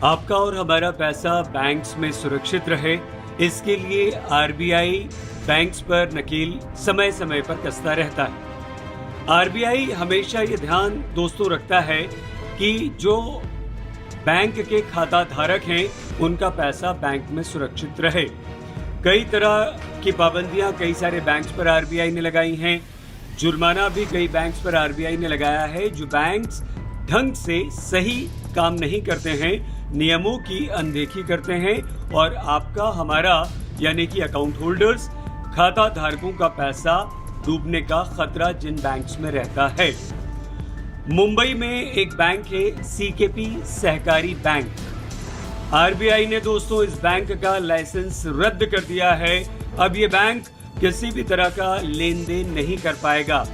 आपका और हमारा पैसा बैंक्स में सुरक्षित रहे, इसके लिए आरबीआई बैंक्स पर नकेल समय समय पर कसता रहता है। आरबीआई हमेशा ये ध्यान दोस्तों रखता है कि जो बैंक के खाता धारक हैं उनका पैसा बैंक में सुरक्षित रहे। कई तरह की पाबंदियां कई सारे बैंक्स पर आरबीआई ने लगाई हैं। जुर्माना भी कई बैंक्स पर आरबीआई ने लगाया है। जो बैंक्स ढंग से सही काम नहीं करते हैं, नियमों की अनदेखी करते हैं और आपका हमारा यानी कि अकाउंट होल्डर्स, खाता धारकों का पैसा डूबने का खतरा जिन बैंक्स में रहता है। मुंबई में एक बैंक है सीकेपी सहकारी बैंक। आरबीआई ने दोस्तों इस बैंक का लाइसेंस रद्द कर दिया है। अब ये बैंक किसी भी तरह का लेन देन नहीं कर पाएगा।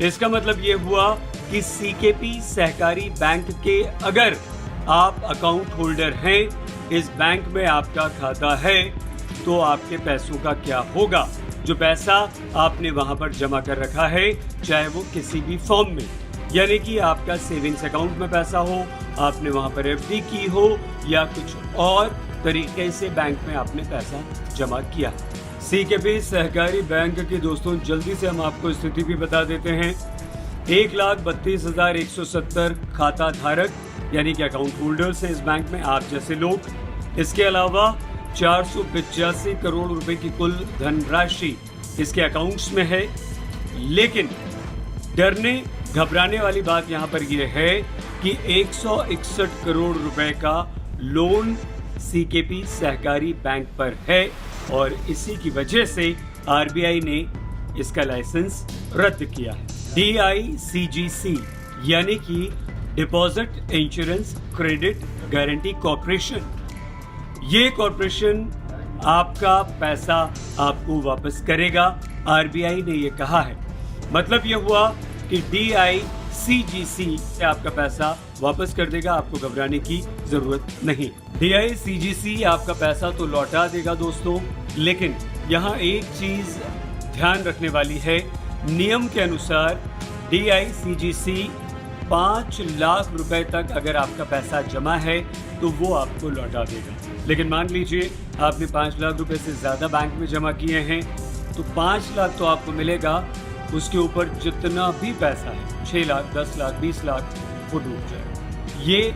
इसका मतलब ये हुआ कि सीकेपी सहकारी बैंक के अगर आप अकाउंट होल्डर हैं, इस बैंक में आपका खाता है, तो आपके पैसों का क्या होगा? जो पैसा आपने वहां पर जमा कर रखा है, चाहे वो किसी भी फॉर्म में, यानी कि आपका सेविंग्स अकाउंट में पैसा हो, आपने वहां पर एफडी की हो या कुछ और तरीके से बैंक में आपने पैसा जमा किया। सीकेपी सहकारी बैंक की दोस्तों जल्दी से हम आपको स्थिति भी बता देते हैं। 1,32,170 खाता धारक यानी कि अकाउंट होल्डर्स हैं इस बैंक में, आप जैसे लोग। इसके अलावा 485 करोड़ रुपए की कुल धनराशि इसके अकाउंट्स में है। लेकिन डरने घबराने वाली बात यहाँ पर यह है कि 161 करोड़ रुपए का लोन सीकेपी सहकारी बैंक पर है और इसी की वजह से आरबीआई ने इसका लाइसेंस रद्द किया है। DICGC यानी कि deposit insurance credit guarantee corporation, ये कॉर्पोरेशन आपका पैसा आपको वापस करेगा, आरबीआई ने ये कहा है। मतलब ये हुआ कि DICGC से आपका पैसा वापस कर देगा, आपको घबराने की जरूरत नहीं। DICGC आपका पैसा तो लौटा देगा दोस्तों, लेकिन यहाँ एक चीज ध्यान रखने वाली है। नियम के अनुसार DICGC 5 लाख रुपए तक अगर आपका पैसा जमा है तो वो आपको लौटा देगा। लेकिन मान लीजिए आपने 5 लाख रुपए से ज्यादा बैंक में जमा किए हैं, तो 5 लाख तो आपको मिलेगा, उसके ऊपर जितना भी पैसा है 6 लाख, 10 लाख, 20 लाख वो डूब जाएगा। ये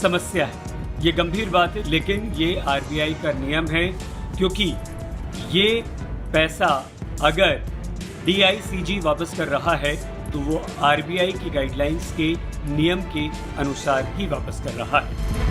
समस्या है, ये गंभीर बात है, लेकिन ये आरबीआई का नियम है, क्योंकि ये पैसा अगर DICG वापस कर रहा है तो वो आरबीआई की गाइडलाइंस के नियम के अनुसार ही वापस कर रहा है।